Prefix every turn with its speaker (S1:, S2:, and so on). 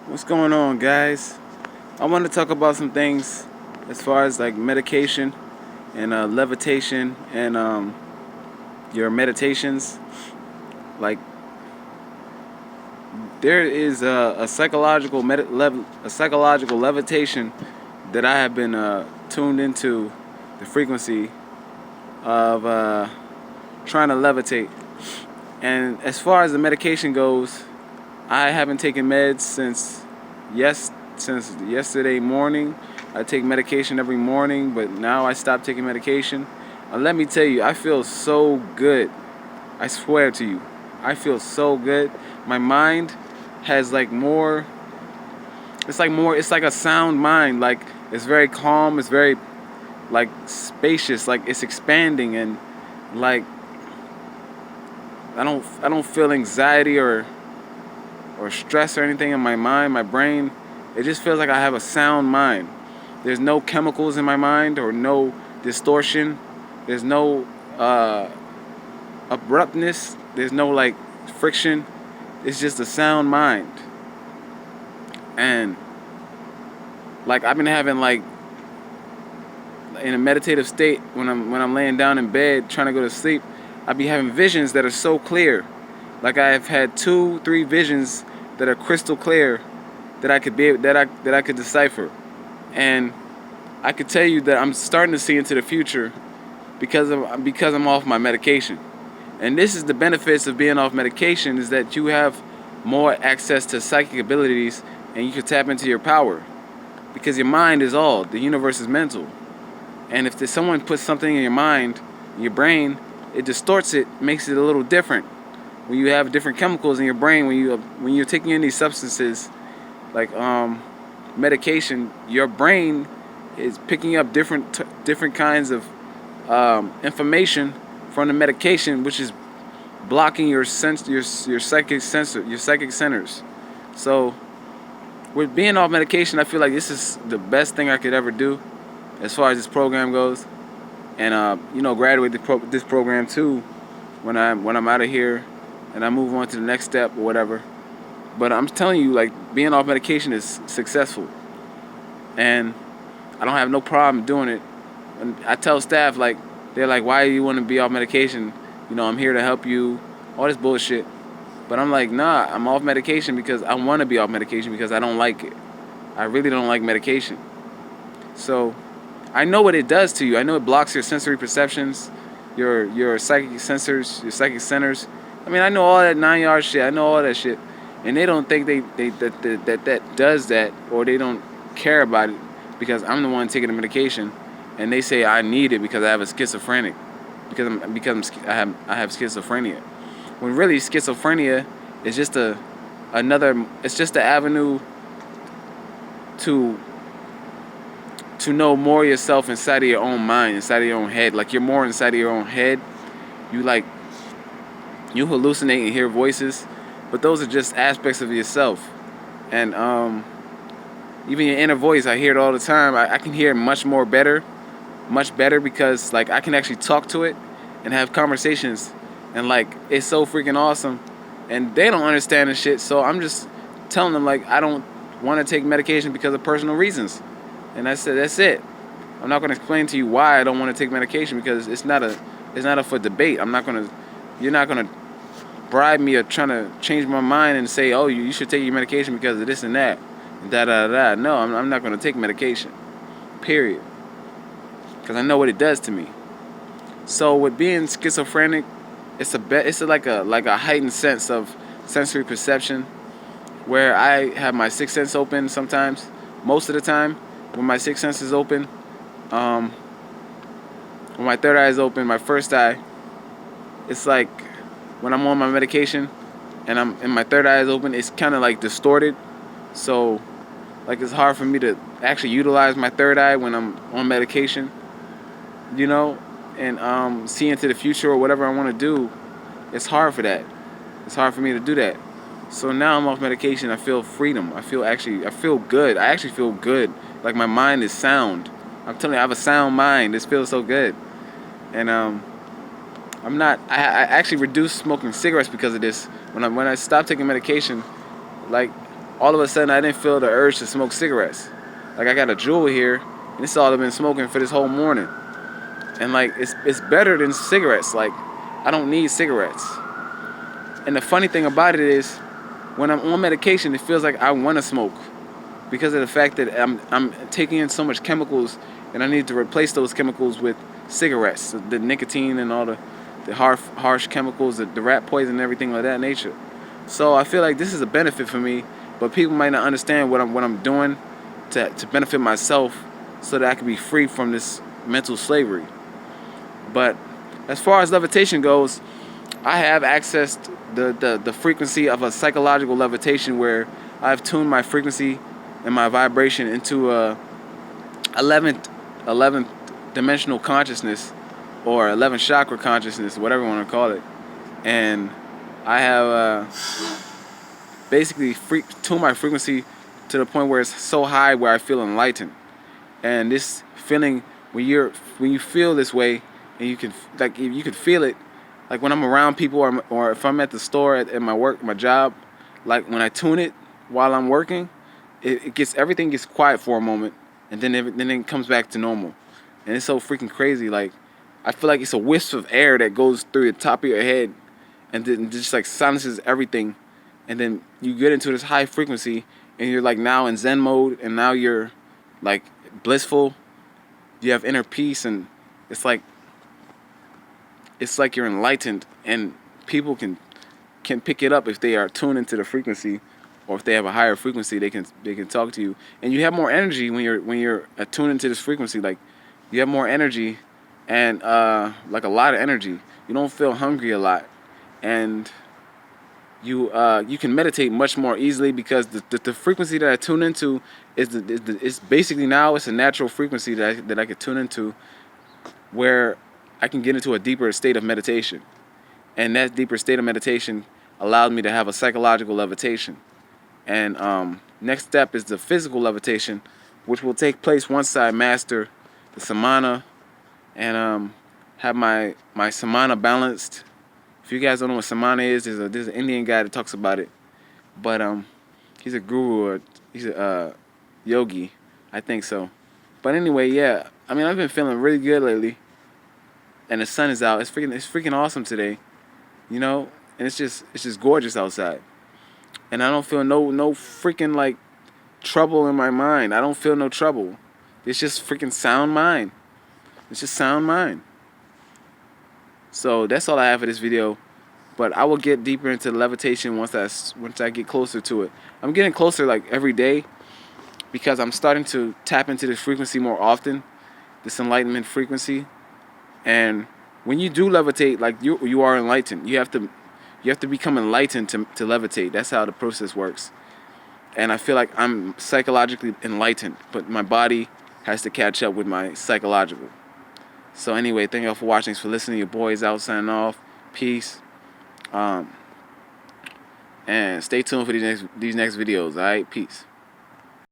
S1: What's going on, guys? I want to talk about some things as far as like medication and levitation and your meditations. Like there is a a psychological levitation that I have been tuned into the frequency of trying to levitate. And as far as the medication goes, I haven't taken meds since yesterday morning. I take medication every morning, but now I stopped taking medication. And let me tell you, I feel so good. I swear to you, I feel so good. My mind has like more. It's like more. It's like a sound mind. Like it's very calm. It's very like spacious. Like it's expanding and like I don't feel anxiety or stress or anything in my mind, my brain. It just feels like I have a sound mind. There's no chemicals in my mind or no distortion. There's no abruptness. There's no like friction. It's just a sound mind. And like I've been having like in a meditative state when I'm laying down in bed trying to go to sleep, I'd be having visions that are so clear. Like I've had 2, 3 visions that are crystal clear that I could be that I could decipher, and I could tell you that I'm starting to see into the future because I'm off my medication. And this is the benefits of being off medication is that you have more access to psychic abilities and you can tap into your power because your mind is all. The universe is mental, and if someone puts something in your mind, in your brain, it distorts it, makes it a little different. When you have different chemicals in your brain, when you're taking in these substances like medication, your brain is picking up different kinds of information from the medication, which is blocking your psychic centers. So with being off medication, I feel like this is the best thing I could ever do as far as this program goes, and graduate this program too when I'm out of here and I move on to the next step or whatever. But I'm telling you, like, being off medication is successful, and I don't have no problem doing it. And I tell staff, like, they're like, why do you want to be off medication? I'm here to help you, all this bullshit. But I'm like, nah, I'm off medication because I want to be off medication because I don't like it. I really don't like medication. So I know what it does to you. I know it blocks your sensory perceptions, your psychic sensors, your psychic centers. I mean, I know all that 9-yard shit. I know all that shit. And they don't think that does that, or they don't care about it because I'm the one taking the medication, and they say I need it because I have a schizophrenic, I have schizophrenia. When really schizophrenia is just it's just an avenue to know more of yourself inside of your own mind, inside of your own head. Like you're more inside of your own head. You hallucinate and hear voices, but those are just aspects of yourself. And even your inner voice, I hear it all the time. I can hear it much better because like I can actually talk to it and have conversations, and like it's so freaking awesome. And they don't understand the shit, so I'm just telling them like I don't want to take medication because of personal reasons. And I said that's it. I'm not going to explain to you why I don't want to take medication because it's not a for debate. You're not going to bribe me or trying to change my mind and say, oh, you should take your medication because of this and that, da. No, I'm not going to take medication, period, because I know what it does to me. So with being schizophrenic, it's like a heightened sense of sensory perception, where I have my sixth sense open sometimes. Most of the time, when my sixth sense is open, when my third eye is open, my first eye, it's like when I'm on my medication and my third eye is open, it's kind of like distorted. So like it's hard for me to actually utilize my third eye when I'm on medication, and see into the future or whatever I want to do. It's hard for that. It's hard for me to do that. So now I'm off medication. I feel freedom. I feel good. I actually feel good. Like my mind is sound. I'm telling you, I have a sound mind. This feels so good. And I actually reduced smoking cigarettes because of this. When I stopped taking medication, like all of a sudden I didn't feel the urge to smoke cigarettes. Like I got a jewel here, and this is all I've been smoking for this whole morning. And like it's better than cigarettes. Like I don't need cigarettes. And the funny thing about it is, when I'm on medication, it feels like I want to smoke because of the fact that I'm taking in so much chemicals, and I need to replace those chemicals with cigarettes, the nicotine and all the harsh chemicals, the rat poison and everything like that nature. So I feel like this is a benefit for me, but people might not understand what I'm doing to benefit myself, so that I can be free from this mental slavery. But as far as levitation goes, I have accessed the frequency of a psychological levitation where I've tuned my frequency and my vibration into a 11th dimensional consciousness, or 11th chakra consciousness, whatever you want to call it. And I have basically tuned my frequency to the point where it's so high where I feel enlightened. And this feeling, when you feel this way, and you can feel it, like when I'm around people, or if I'm at the store at my job, like when I tune it while I'm working, everything gets quiet for a moment, and then it comes back to normal. And it's so freaking crazy. Like I feel like it's a wisp of air that goes through the top of your head, and then just like silences everything, and then you get into this high frequency, and you're like now in Zen mode, and now you're like blissful. You have inner peace, and it's like you're enlightened, and people can pick it up if they are tuned into the frequency, or if they have a higher frequency, they can talk to you, and you have more energy when you're attuned into this frequency. Like you have more energy, and like a lot of energy. You don't feel hungry a lot, and you can meditate much more easily, because the frequency that I tune into is basically, now it's a natural frequency that I could tune into, where I can get into a deeper state of meditation. And that deeper state of meditation allowed me to have a psychological levitation. And next step is the physical levitation, which will take place once I master the samana and have my samana balanced. If you guys don't know what samana is, there's an Indian guy that talks about it, but he's a guru, or he's a yogi, I think so. But anyway, yeah, I mean, I've been feeling really good lately, and the sun is out. It's freaking awesome today, you know, and it's just gorgeous outside, and I don't feel no freaking like trouble in my mind. I don't feel no trouble. It's just freaking sound mind. It's just sound mind. So that's all I have for this video. But I will get deeper into levitation once I get closer to it. I'm getting closer like every day, because I'm starting to tap into this frequency more often, this enlightenment frequency. And when you do levitate, like you are enlightened. You have to become enlightened to levitate. That's how the process works. And I feel like I'm psychologically enlightened, but my body has to catch up with my psychological. So anyway, thank y'all for watching. Thanks for listening. Your boy is out, signing off. Peace. And stay tuned for these next videos. All right, peace.